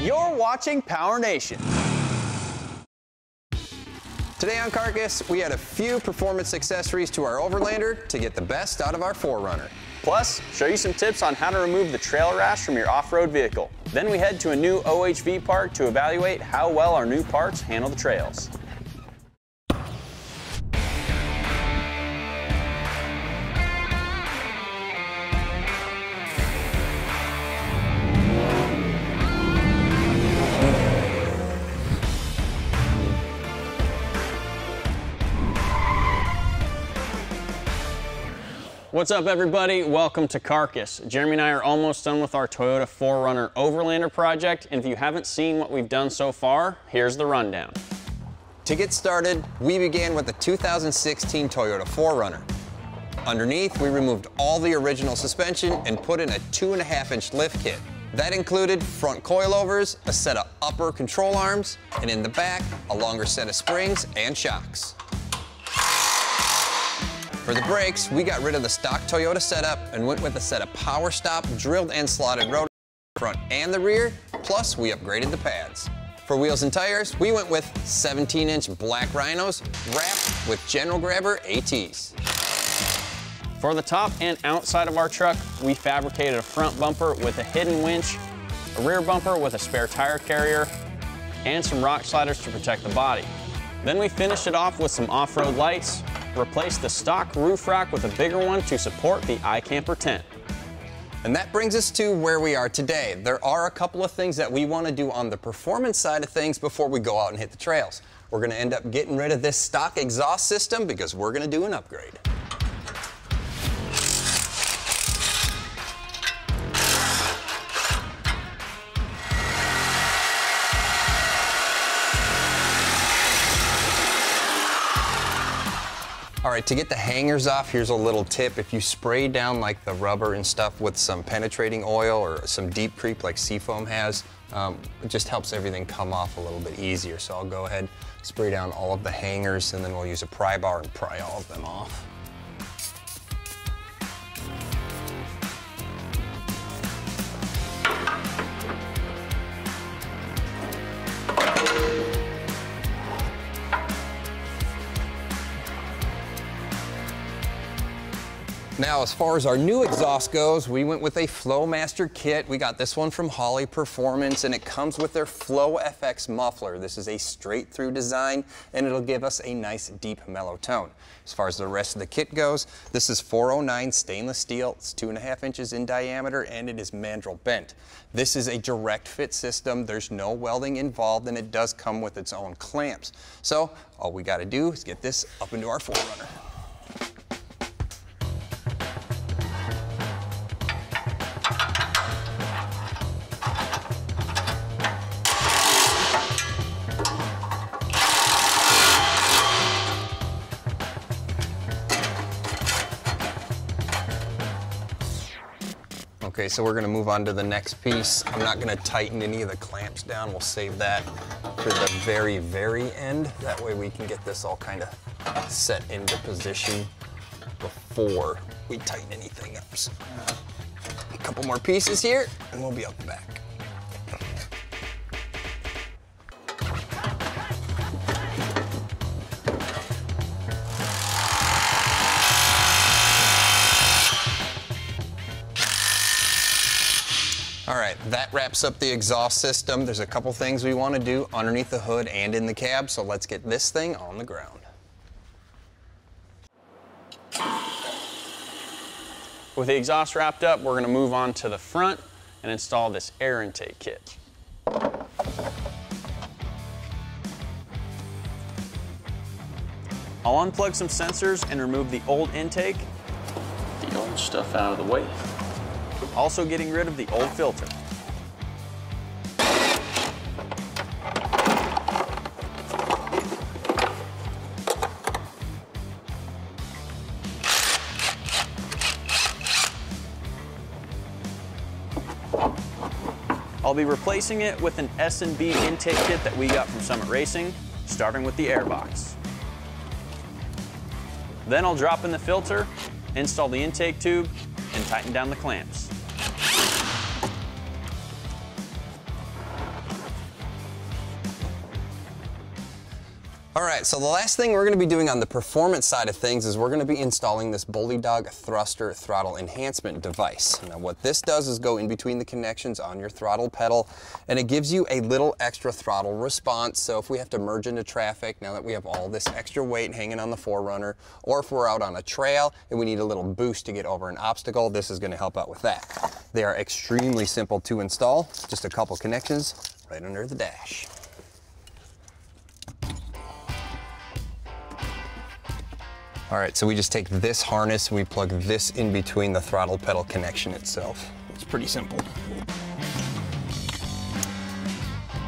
You're watching PowerNation. Today on Carcass, we had a few performance accessories to our Overlander to get the best out of our 4Runner. Plus, show you some tips on how to remove the trail rash from your off-road vehicle. Then we head to a new OHV park to evaluate how well our new parts handle the trails. What's up, everybody? Welcome to Carcass. Jeremy and I are almost done with our Toyota 4Runner Overlander project, and if you haven't seen what we've done so far, here's the rundown. To get started, we began with the 2016 Toyota 4Runner. Underneath, we removed all the original suspension and put in a 2.5-inch lift kit. That included front coilovers, a set of upper control arms, and in the back, a longer set of springs and shocks. For the brakes, we got rid of the stock Toyota setup and went with a set of power stop drilled and slotted rotors front and the rear, plus we upgraded the pads. For wheels and tires, we went with 17-inch black Rhinos wrapped with General Grabber ATs. For the top and outside of our truck, we fabricated a front bumper with a hidden winch, a rear bumper with a spare tire carrier, and some rock sliders to protect the body. Then we finished it off with some off-road lights, replaced the stock roof rack with a bigger one to support the iCamper tent. And that brings us to where we are today. There are a couple of things that we want to do on the performance side of things before we go out and hit the trails. We're going to end up getting rid of this stock exhaust system because we're going to do an upgrade. All right, to get the hangers off, here's a little tip. If you spray down like the rubber and stuff with some penetrating oil or some deep creep like Seafoam has, it just helps everything come off a little bit easier. So I'll go ahead, spray down all of the hangers, and then we'll use a pry bar and pry all of them off. Now, as far as our new exhaust goes, we went with a Flowmaster kit. We got this one from Holley Performance, and it comes with their Flow FX muffler. This is a straight-through design, and it'll give us a nice, deep, mellow tone. As far as the rest of the kit goes, this is 409 stainless steel. It's 2.5 inches in diameter, and it is mandrel bent. This is a direct fit system. There's no welding involved, and it does come with its own clamps. So all we got to do is get this up into our 4Runner. Okay, so we're going to move on to the next piece. I'm not going to tighten any of the clamps down. We'll save that for the very, very end. That way we can get this all kind of set into position before we tighten anything up. So, a couple more pieces here, and we'll be out the back. All right, that wraps up the exhaust system. There's a couple things we want to do underneath the hood and in the cab, so let's get this thing on the ground. With the exhaust wrapped up, we're going to move on to the front and install this air intake kit. I'll unplug some sensors and remove the old intake, the old stuff out of the way. Also getting rid of the old filter. I'll be replacing it with an S&B intake kit that we got from Summit Racing, starting with the airbox. Then I'll drop in the filter, install the intake tube, and tighten down the clamps. All right, so the last thing we're going to be doing on the performance side of things is we're going to be installing this Bully Dog thruster throttle enhancement device. Now what this does is go in between the connections on your throttle pedal, and it gives you a little extra throttle response. So if we have to merge into traffic, now that we have all this extra weight hanging on the 4Runner, or if we're out on a trail and we need a little boost to get over an obstacle, this is going to help out with that. They are extremely simple to install, just a couple connections right under the dash. All right, so we just take this harness, we plug this in between the throttle pedal connection itself. It's pretty simple.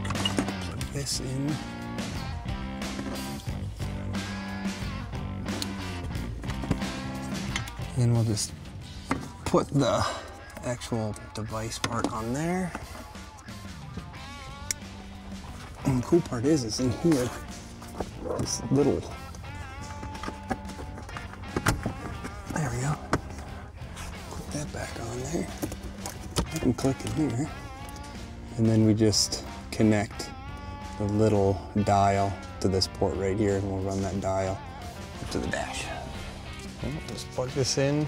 Plug this in. And we'll just put the actual device part on there. And the cool part is in here, this little, there we go. Put that back on there. I can click in here. And then we just connect the little dial to this port right here, and we'll run that dial up to the dash. And we'll just plug this in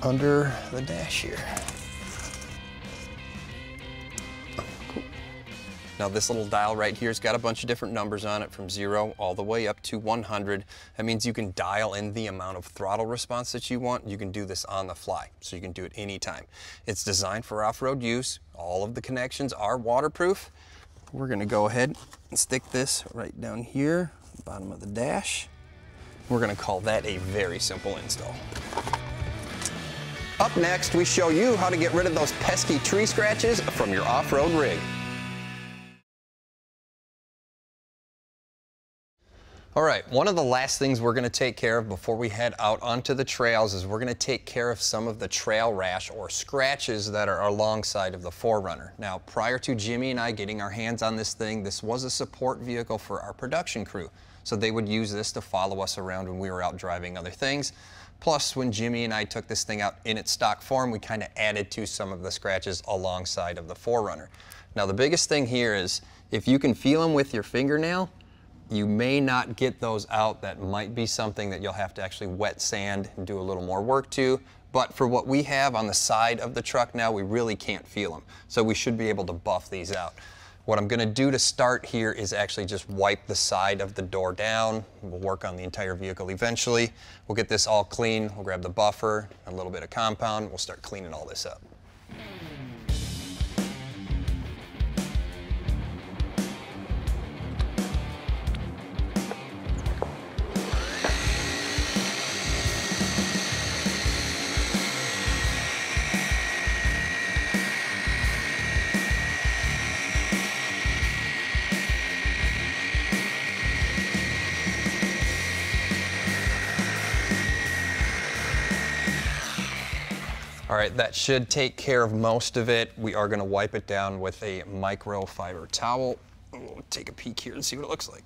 under the dash here. Now this little dial right here has got a bunch of different numbers on it from 0 all the way up to 100. That means you can dial in the amount of throttle response that you want. You can do this on the fly, so you can do it anytime. It's designed for off-road use. All of the connections are waterproof. We're gonna go ahead and stick this right down here, bottom of the dash. We're gonna call that a very simple install. Up next, we show you how to get rid of those pesky tree scratches from your off-road rig. All right, one of the last things we're gonna take care of before we head out onto the trails is we're gonna take care of some of the trail rash or scratches that are alongside of the 4Runner. Now, prior to Jimmy and I getting our hands on this thing, this was a support vehicle for our production crew. So they would use this to follow us around when we were out driving other things. Plus, when Jimmy and I took this thing out in its stock form, we kind of added to some of the scratches alongside of the 4Runner. Now, the biggest thing here is if you can feel them with your fingernail, you may not get those out. That might be something that you'll have to actually wet sand and do a little more work to. But for what we have on the side of the truck now, we really can't feel them. So we should be able to buff these out. What I'm gonna do to start here is actually just wipe the side of the door down. We'll work on the entire vehicle eventually. We'll get this all clean. We'll grab the buffer, a little bit of compound. We'll start cleaning all this up. All right, that should take care of most of it. We are gonna wipe it down with a microfiber towel. We'll take a peek here and see what it looks like.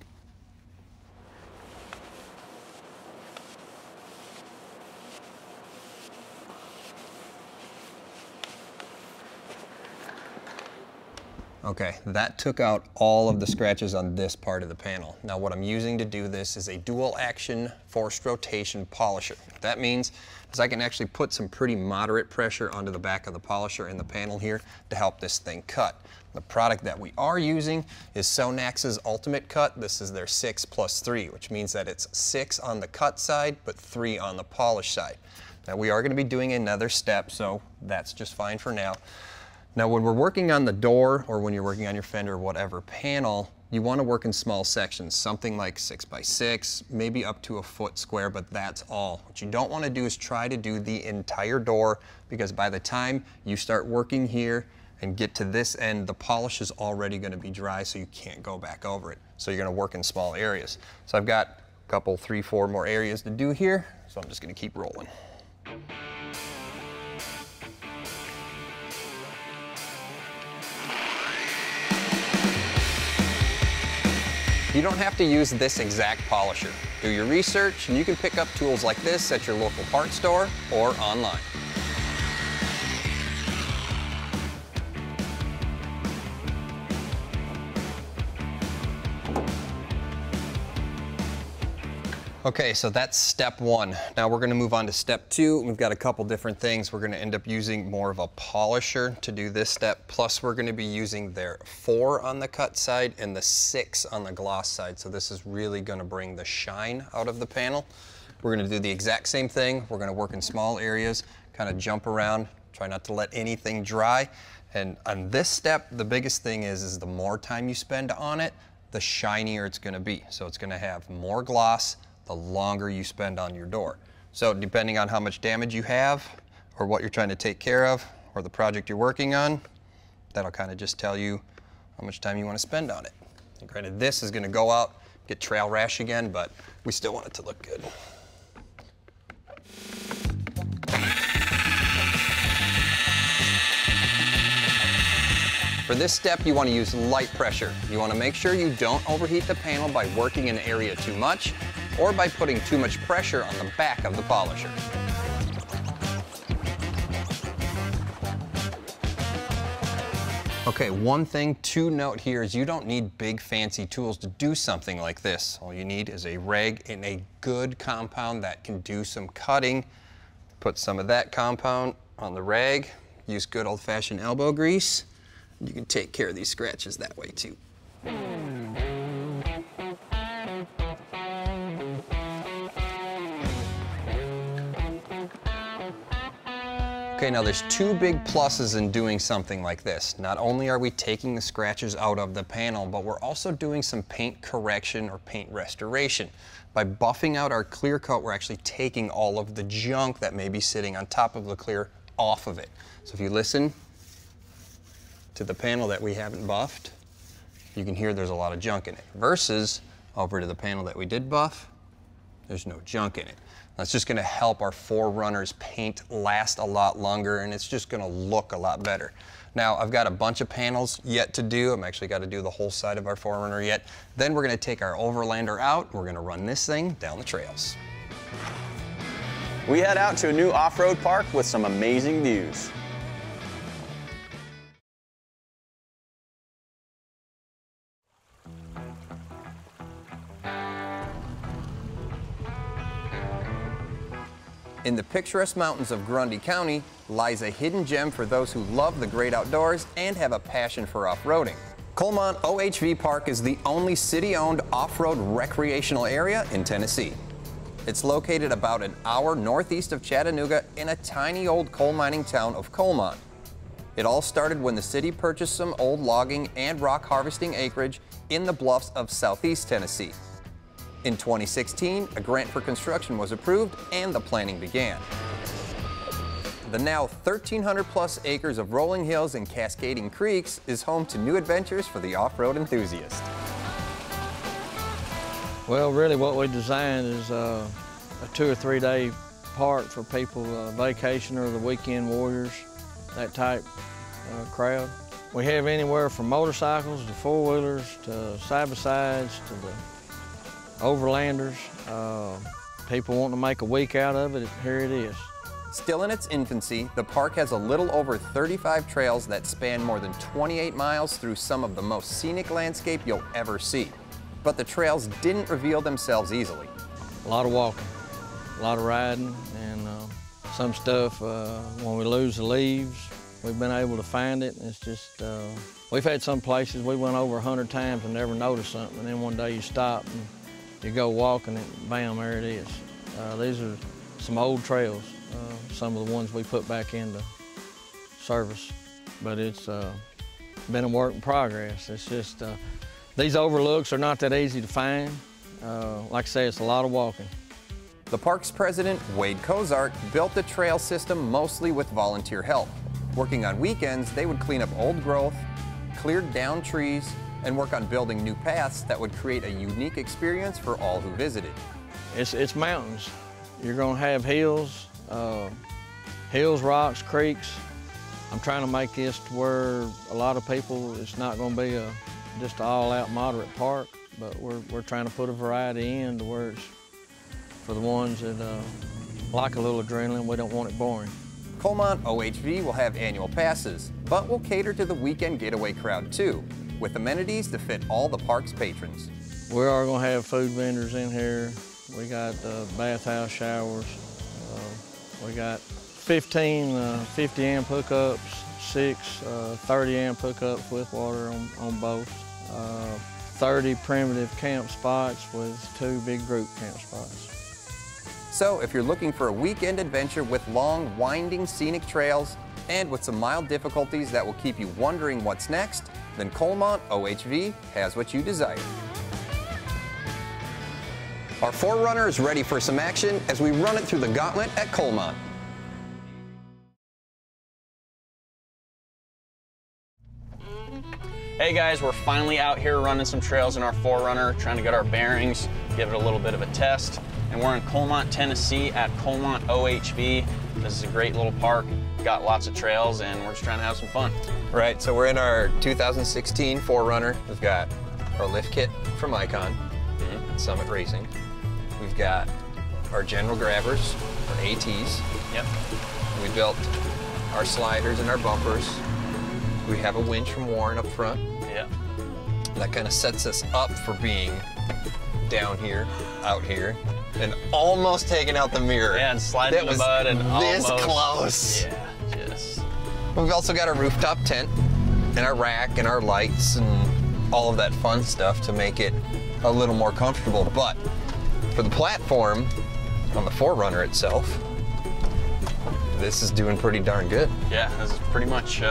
Okay, that took out all of the scratches on this part of the panel. Now what I'm using to do this is a dual action forced rotation polisher. What that means is I can actually put some pretty moderate pressure onto the back of the polisher in the panel here to help this thing cut. The product that we are using is Sonax's Ultimate Cut. This is their 6+3, which means that it's 6 on the cut side, but 3 on the polish side. Now we are gonna be doing another step, so that's just fine for now. Now when we're working on the door or when you're working on your fender or whatever panel, you want to work in small sections, something like 6x6, maybe up to a foot square, but that's all. What you don't want to do is try to do the entire door, because by the time you start working here and get to this end, the polish is already going to be dry, so you can't go back over it. So you're going to work in small areas. So I've got a couple, 3, 4 more areas to do here, so I'm just going to keep rolling. You don't have to use this exact polisher. Do your research, and you can pick up tools like this at your local parts store or online. Okay, so that's step one. Now we're gonna move on to step two. We've got a couple different things. We're gonna end up using more of a polisher to do this step. Plus we're gonna be using their 4 on the cut side and the 6 on the gloss side. So this is really gonna bring the shine out of the panel. We're gonna do the exact same thing. We're gonna work in small areas, kind of jump around, try not to let anything dry. And on this step, the biggest thing is the more time you spend on it, the shinier it's gonna be. So it's gonna have more gloss the longer you spend on your door. So depending on how much damage you have or what you're trying to take care of or the project you're working on, that'll kind of just tell you how much time you want to spend on it. And granted, this is going to go out, get trail rash again, but we still want it to look good. For this step, you want to use light pressure. You want to make sure you don't overheat the panel by working an area too much or by putting too much pressure on the back of the polisher. Okay, one thing to note here is you don't need big fancy tools to do something like this. All you need is a rag and a good compound that can do some cutting. Put some of that compound on the rag, use good old-fashioned elbow grease. You can take care of these scratches that way too. Okay, now there's two big pluses in doing something like this. Not only are we taking the scratches out of the panel, but we're also doing some paint correction or paint restoration. By buffing out our clear coat, we're actually taking all of the junk that may be sitting on top of the clear off of it. So if you listen to the panel that we haven't buffed, you can hear there's a lot of junk in it. Versus over to the panel that we did buff, there's no junk in it. That's just gonna help our 4Runner's paint last a lot longer, and it's just gonna look a lot better. Now, I've got a bunch of panels yet to do. I'm actually got to do the whole side of our 4Runner yet. Then we're gonna take our Overlander out, and we're gonna run this thing down the trails. We head out to a new off-road park with some amazing views. In the picturesque mountains of Grundy County lies a hidden gem for those who love the great outdoors and have a passion for off-roading. Colemont OHV Park is the only city-owned off-road recreational area in Tennessee. It's located about an hour northeast of Chattanooga in a tiny old coal mining town of Colemont. It all started when the city purchased some old logging and rock harvesting acreage in the bluffs of southeast Tennessee. In 2016, a grant for construction was approved and the planning began. The now 1,300 plus acres of rolling hills and cascading creeks is home to new adventures for the off-road enthusiast. Well, really what we designed is a 2 or 3 day park for people, vacation or the weekend warriors, that type crowd. We have anywhere from motorcycles to four-wheelers to side-by-sides to the Overlanders. People want to make a week out of it, here it is. Still in its infancy, the park has a little over 35 trails that span more than 28 miles through some of the most scenic landscape you'll ever see. But the trails didn't reveal themselves easily. A lot of walking, a lot of riding, and some stuff, when we lose the leaves, we've been able to find it, and it's just, we've had some places we went over 100 times and never noticed something, and then one day you stop and you go walking and bam, there it is. These are some old trails, some of the ones we put back into service, but it's been a work in progress. It's just, these overlooks are not that easy to find. Like I say, it's a lot of walking. The park's president, Wade Kozart, built the trail system mostly with volunteer help. Working on weekends, they would clean up old growth, clear down trees, and work on building new paths that would create a unique experience for all who visited. It's mountains. You're gonna have hills, rocks, creeks. I'm trying to make this to where a lot of people, it's not gonna be just an all-out moderate park, but we're trying to put a variety in to where it's for the ones that like a little adrenaline. We don't want it boring. Colemont OHV will have annual passes, but will cater to the weekend getaway crowd too, with amenities to fit all the park's patrons. We are going to have food vendors in here, We got bathhouse showers. We got 15 50 amp hookups, 6 30 amp hookups with water on both. 30 primitive camp spots with 2 big group camp spots. So if you're looking for a weekend adventure with long, winding, scenic trails and with some mild difficulties that will keep you wondering what's next, then Colemont OHV has what you desire. Our 4Runner is ready for some action as we run it through the gauntlet at Colemont. Hey guys, we're finally out here running some trails in our 4Runner, trying to get our bearings, give it a little bit of a test. And we're in Colemont, Tennessee at Colemont OHV. This is a great little park, got lots of trails, and we're just trying to have some fun. Right, so we're in our 2016 4Runner. We've got our lift kit from Icon, Summit Racing. We've got our general grabbers, our ATs. Yep. We built our sliders and our bumpers. We have a winch from Warren up front. Yeah. That kind of sets us up for being down here, out here, and almost taking out the mirror. Yeah, and sliding in the mud and this almost. Close. Yeah, just. We've also got our rooftop tent and our rack and our lights and all of that fun stuff to make it a little more comfortable. But for the platform on the 4Runner itself, this is doing pretty darn good. Yeah, this is pretty much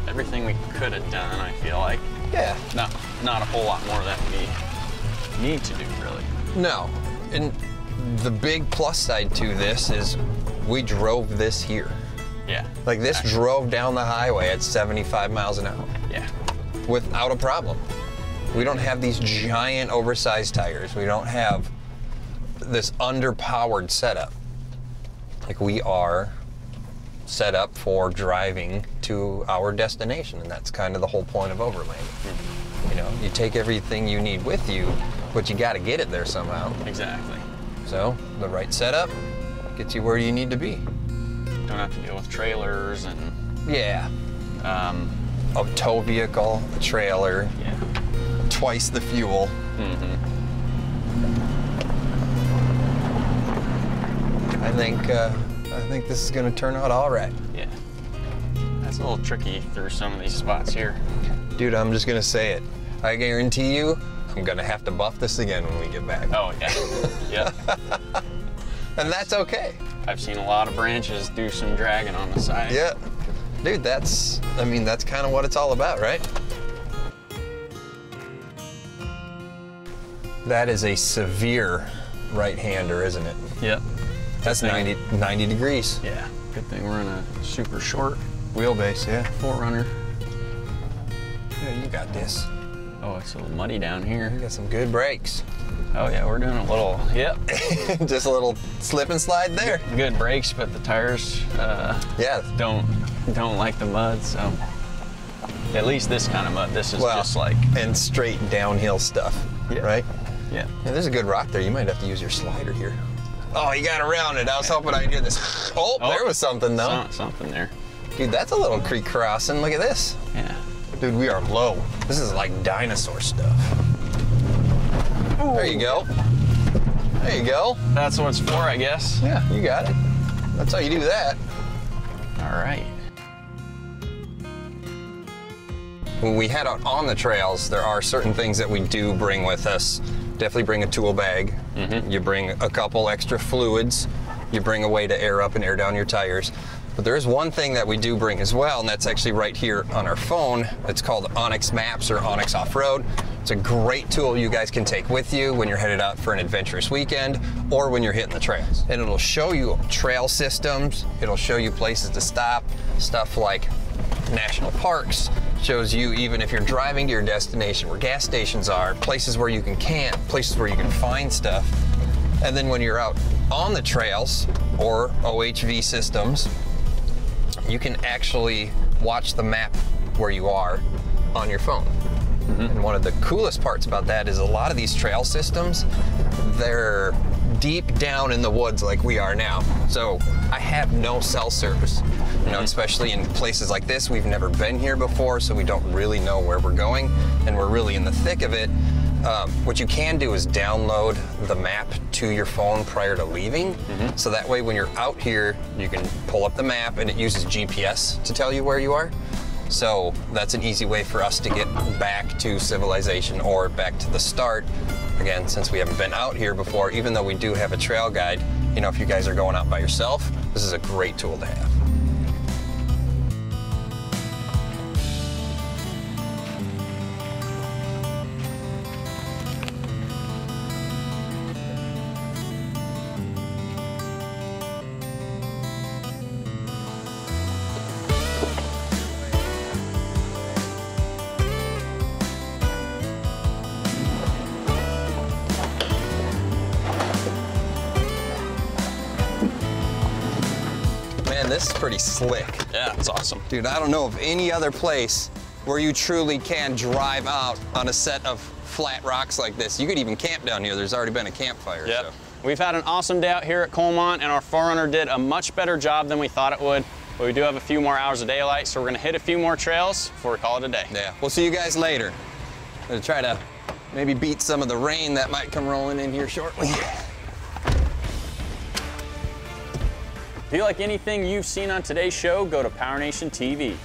everything we could have done, I feel like. Yeah. Not a whole lot more that we need to do, really. No, and the big plus side to this is we drove this here. Yeah. Like this drove down the highway at 75 miles an hour. Yeah. Without a problem. We don't have these giant oversized tires. We don't have this underpowered setup. Like we are set up for driving to our destination, and that's kind of the whole point of overlanding. You know, you take everything you need with you, but you got to get it there somehow. Exactly. So the right setup gets you where you need to be. Don't have to deal with trailers and Yeah. A tow vehicle, a trailer, yeah. twice the fuel. I think this is going to turn out all right. Yeah. That's a little tricky through some of these spots here. Dude, I'm just going to say it. I guarantee you, I'm going to have to buff this again when we get back. Oh, yeah. Yeah. And that's okay. I've seen a lot of branches do some dragging on the side. Yeah. Dude, that's kind of what it's all about, right? That is a severe right-hander, isn't it? Yep. That's 90 degrees. Yeah. Good thing we're in a super short Wheelbase, yeah. 4Runner. Yeah, you got this. Oh, it's a little muddy down here. You got some good brakes. Oh yeah, we're doing a little, yep. Just a little slip and slide there. Good brakes, but the tires yeah. don't like the mud, so at least this kind of mud. This is just like and straight downhill stuff, right? Yeah. Yeah, there's a good rock there. You might have to use your slider here. Oh, you got around it. I was hoping I'd hear this. Oh, there was something though. Something there. Dude, that's a little creek crossing. Look at this. Yeah. Dude, we are low. This is like dinosaur stuff. Ooh. There you go. There you go. That's what it's for, I guess. Yeah, you got it. That's how you do that. All right. When we head out on the trails, there are certain things that we do bring with us. Definitely bring a tool bag. You bring a couple extra fluids. You bring a way to air up and air down your tires. But there is one thing that we do bring as well, and that's actually right here on our phone. It's called OnX Maps or OnX Off-Road. It's a great tool you guys can take with you when you're headed out for an adventurous weekend or when you're hitting the trails. And it'll show you trail systems. It'll show you places to stop, stuff like national parks. Shows you even if you're driving to your destination where gas stations are, places where you can camp, places where you can find stuff. And then when you're out on the trails or OHV systems, you can actually watch the map where you are on your phone. And one of the coolest parts about that is a lot of these trail systems, they're deep down in the woods like we are now. So I have no cell service, you know, especially in places like this. We've never been here before, so we don't really know where we're going, and we're really in the thick of it. what you can do is download the map to your phone prior to leaving. So that way when you're out here, you can pull up the map and it uses GPS to tell you where you are. So that's an easy way for us to get back to civilization or back to the start. Again, since we haven't been out here before, even though we do have a trail guide, you know, if you guys are going out by yourself, this is a great tool to have. Man, this is pretty slick. Yeah, it's awesome. Dude, I don't know of any other place where you truly can drive out on a set of flat rocks like this. You could even camp down here. There's already been a campfire. Yep. So. We've had an awesome day out here at Colemont, and our 4Runner did a much better job than we thought it would. But we do have a few more hours of daylight, so we're gonna hit a few more trails before we call it a day. Yeah, we'll see you guys later. I'm gonna try to maybe beat some of the rain that might come rolling in here shortly. If you like anything you've seen on today's show, go to PowerNation TV.